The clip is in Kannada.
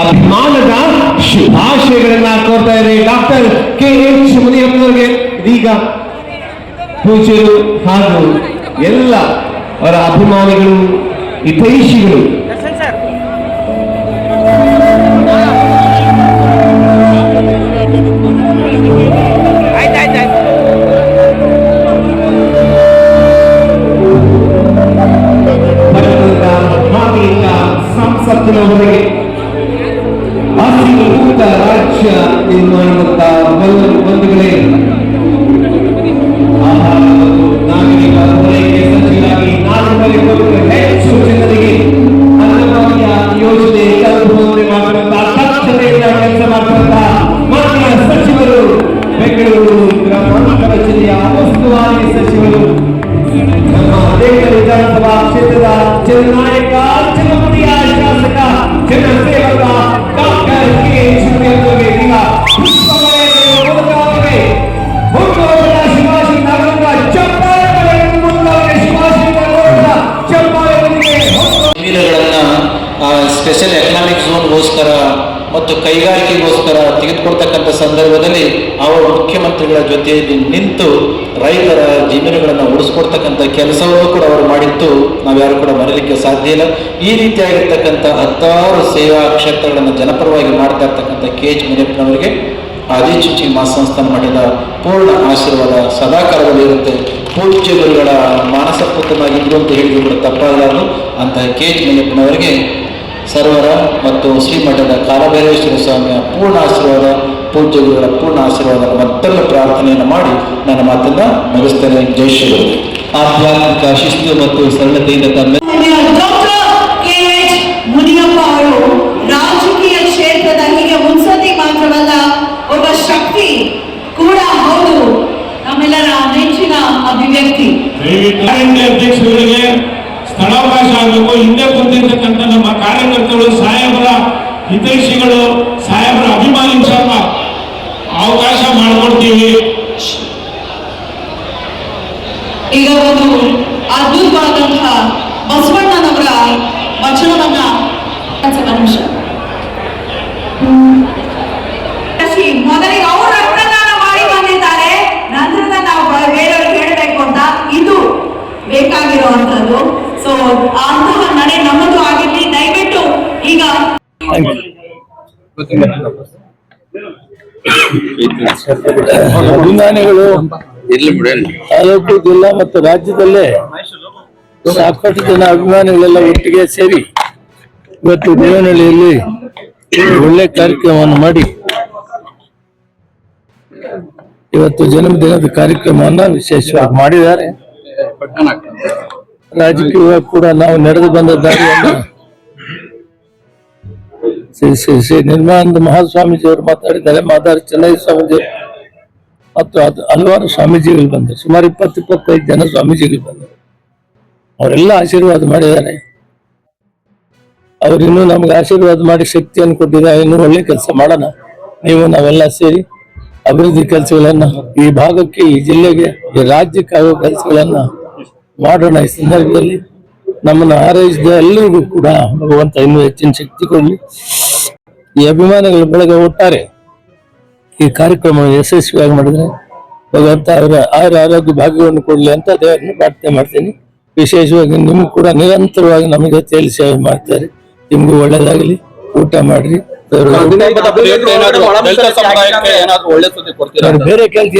ಅಭಿಮಾನದ ಶುಭಾಶಯಗಳನ್ನ ಕೋರ್ತಾ ಇದ್ದಾರೆ ಡಾಕ್ಟರ್ KH ಮುನಿಯಪ್ಪನವರಿಗೆ. ಇದೀಗ ಪೂಜ್ಯರು ಹಾಗೂ ಎಲ್ಲ ಅವರ ಅಭಿಮಾನಿಗಳು ಹಿತೈಷಿಗಳು ಸಂಸತ್ತಿನವರೆಗೆ ಅಧಿಕೃತ ರಾಜ್ಯ ನಿರ್ಮಾಣದ ಬಂಧುಗಳೇ, ಆಹಾರ ಮತ್ತು ನಾಗರಿಕ ಪೂರೈಕೆ ಸಚಿವರಾಗಿ 4 ಕೋಟಿಗೂ ಹೆಚ್ಚು ಜನರಿಗೆ ಅನ್ನಭಾಗ್ಯ ಯೋಜನೆ ತಲುಪುವಂತೆ ಮಾಡುವಂತಹ ದಕ್ಷತೆಯಿಂದ ಕೆಲಸ ಮಾಡುವಂತಹ ಮಾನ್ಯ ಸಚಿವರು, ಬೆಂಗಳೂರು ಗ್ರಾಮಾಂತರ ಜಿಲ್ಲೆಯ ಉಸ್ತುವಾರಿ ಸಚಿವರು, ನಮ್ಮ ದೇಶದ ವಿಧಾನಸಭಾ ಕ್ಷೇತ್ರದ ಜನನಾಯಕ, ಜನಪ್ರಿಯ ಶಾಸಕ, ಜನಸೇವಕ ಡಾಕ್ಟರ್ KH ಮುನಿಯಪ್ಪನವರಿಗೆ ಈಗ ಶಿವಾಜಿ ನಗರದ ಸ್ಪೆಷಲ್ ಎಕನಾಮಿಕ್ ಝೋನ್ಗೋಸ್ಕರ ಮತ್ತು ಕೈಗಾರಿಕೆಗೋಸ್ಕರ ತೆಗೆದುಕೊಳ್ತಕ್ಕಂಥ ಸಂದರ್ಭದಲ್ಲಿ ಅವರು ಮುಖ್ಯಮಂತ್ರಿಗಳ ಜೊತೆಯಲ್ಲಿ ನಿಂತು ರೈತರ ಜಮೀನುಗಳನ್ನು ಉಳಿಸ್ಕೊಡ್ತಕ್ಕಂಥ ಕೆಲಸವನ್ನು ಕೂಡ ಅವರು ಮಾಡಿದ್ದು ನಾವ್ಯಾರು ಕೂಡ ಮರೀಲಿಕ್ಕೆ ಸಾಧ್ಯ ಇಲ್ಲ. ಈ ರೀತಿಯಾಗಿರ್ತಕ್ಕಂಥ 10 ಸೇವಾ ಕ್ಷೇತ್ರಗಳನ್ನು ಜನಪರವಾಗಿ ಮಾಡ್ತಾ ಇರ್ತಕ್ಕಂಥ KH ಮುನಿಯಪ್ಪನವರಿಗೆ ಆದಿಚುಂಚಿ ಮಹಾಸಂಸ್ಥಾನ ಮಠದ ಪೂರ್ಣ ಆಶೀರ್ವಾದ ಸದಾಕಾಲದಲ್ಲಿ ಇರುತ್ತೆ. ಪೂಜ್ಯ ಗುರುಗಳ ಮಾನಸ ಪುತ್ರನಾಗಿದ್ರು ಅಂತ ಹೇಳಿದ್ರು ಕೂಡ ತಪ್ಪಾಗಲಾರದು. ಅಂತಹ KH ಮುನಿಯಪ್ಪನವರಿಗೆ ಸರ್ವರ ಮತ್ತು ಶ್ರೀಮಠದ ಕಾಲಭೈರೇಶ್ವರ ಸ್ವಾಮಿಯ ಪೂರ್ಣ ಆಶೀರ್ವಾದ, ಪೂಜ್ಯ ಗುರುಗಳ ಪೂರ್ಣ ಆಶೀರ್ವಾದ ಮತ್ತೆಲ್ಲ ಪ್ರಾರ್ಥನೆಯನ್ನು ಮಾಡಿ ನನ್ನ ಮಾತನ್ನ ಮುಗಿಸ್ತೇನೆ. ಜೈ ಶ್ರೀ ಗುರು. ಆಧ್ಯಾತ್ಮಿಕ ಶಿಸ್ತು ಮತ್ತು ಸರಳತೆಯಿಂದ ತಮ್ಮ KH ಮುನಿಯಪ್ಪ ಅವರು ರಾಜಕೀಯ ಕ್ಷೇತ್ರದ ಹೀಗೆ ಮುನ್ಸತಿ ಮಾತ್ರವಲ್ಲ, ಒಬ್ಬ ಶಕ್ತಿ ಕೂಡ ಹೌದು, ನಮ್ಮೆಲ್ಲರ ನೆಚ್ಚಿನ ಅಭಿವ್ಯಕ್ತಿ. ಅಧ್ಯಕ್ಷರಿಗೆ ಸ್ಥಳಾವಕಾಶ ಆಗಬೇಕು. ಹಿಂದೆ ಕುಂತಿರ್ತಕ್ಕಂಥ ನಮ್ಮ ಕಾರ್ಯಕರ್ತರು, ಸಾಹೇಬರ ಹಿತೈಷಿಗಳು, ಸಾಹೇಬರ ಅಭಿಮಾನಿ ಸ್ವಲ್ಪ ಅವಕಾಶ ಮಾಡಿಕೊಡ್ತೀವಿ. ಈಗ ಒಂದು ಅದ್ಭುತವಾದಂತಹ ಬಸವಣ್ಣನವರ ವಚನವನ್ನ ಅಂಶ ಮೊದಲಿಗೆ ಅವರು ರಕ್ತದಾನ ಮಾಡಿ ಬಂದಿದ್ದಾರೆ, ನಂತರದ ನಾವು ಬೇರೆಯವ್ರಿಗೆ ಹೇಳಬೇಕು ಅಂತ ಇದು ಬೇಕಾಗಿರುವಂತದ್ದು. ಸೊ ಅಂತಹ ನಡೆ ನಮ್ಮದು ಆಗಿರ್ಲಿ. ದಯವಿಟ್ಟು ಈಗ ಅಭಿಮಾನಿಗಳು ತಾಲೂಕು, ಜಿಲ್ಲಾ ಮತ್ತು ರಾಜ್ಯದಲ್ಲೇ ಸಾಕಷ್ಟು ಜನ ಅಭಿಮಾನಿಗಳೆಲ್ಲ ಒಟ್ಟಿಗೆ ಸೇರಿ ಇವತ್ತು ದೇವನಹಳ್ಳಿಯಲ್ಲಿ ಒಳ್ಳೆ ಕಾರ್ಯಕ್ರಮವನ್ನು ಮಾಡಿ ಇವತ್ತು ಜನ್ಮದಿನದ ಕಾರ್ಯಕ್ರಮವನ್ನ ವಿಶೇಷವಾಗಿ ಮಾಡಿದ್ದಾರೆ. ರಾಜಕೀಯ ಕೂಡ ನಾವು ನಡೆದು ಬಂದ ದಾರಿಯನ್ನು ಶ್ರೀ ನಿರ್ಮಲಾನಂದ ಮಹಾಸ್ವಾಮೀಜಿಯವರು ಮಾತಾಡಿದ್ದಾರೆ, ಮಾದಾರ ಚೆನ್ನೈ ಸ್ವಾಮೀಜಿ ಮತ್ತು ಹಲವಾರು ಸ್ವಾಮೀಜಿಗಳು ಬಂದರು, ಸುಮಾರು 20-25 ಜನ ಸ್ವಾಮೀಜಿಗಳು ಬಂದರು. ಅವರೆಲ್ಲ ಆಶೀರ್ವಾದ ಮಾಡಿದ್ದಾರೆ. ಅವರಿನ್ನೂ ನಮ್ಗೆ ಆಶೀರ್ವಾದ ಮಾಡಿ ಶಕ್ತಿಯನ್ನು ಕೊಟ್ಟಿದ್ದಾರೆ. ಇನ್ನೂ ಒಳ್ಳೆ ಕೆಲಸ ಮಾಡೋಣ, ನೀವು ನಾವೆಲ್ಲ ಸೇರಿ ಅಭಿವೃದ್ಧಿ ಕೆಲಸಗಳನ್ನ ಈ ಭಾಗಕ್ಕೆ, ಈ ಜಿಲ್ಲೆಗೆ, ಈ ರಾಜ್ಯಕ್ಕೆ ಆಗೋ ಕೆಲಸಗಳನ್ನ ಮಾಡೋಣ. ಈ ಸಂದರ್ಭದಲ್ಲಿ ನಮ್ಮನ್ನು ಹಾರೈಸಿದ ಎಲ್ಲರಿಗೂ ಕೂಡ ಭಗವಂತ ಇನ್ನೂ ಹೆಚ್ಚಿನ ಶಕ್ತಿ ಕೊಡಲಿ. ಈ ಅಭಿಮಾನಿಗಳ ಬಳಗ ಒಟ್ಟಾರೆ ಈ ಕಾರ್ಯಕ್ರಮ ಯಶಸ್ವಿಯಾಗಿ ಮಾಡಿದ್ರೆ ಭಗವಂತ ಅವರ ಆರೋಗ್ಯ ಭಾಗ್ಯವನ್ನು ಕೊಡಲಿ ಅಂತ ದೇವರನ್ನು ಪ್ರಾರ್ಥನೆ ಮಾಡ್ತೀನಿ. ವಿಶೇಷವಾಗಿ ನಿಮ್ಗೆ ಕೂಡ ನಿರಂತರವಾಗಿ ನಮ್ಮ ಜೊತೆಯಲ್ಲಿ ಸೇವೆ ಮಾಡ್ತಾರೆ. ನಿಮ್ಗೂ ಒಳ್ಳೇದಾಗಲಿ. ಊಟ ಮಾಡ್ರಿ. ಬೇರೆ ಕೆಲಸ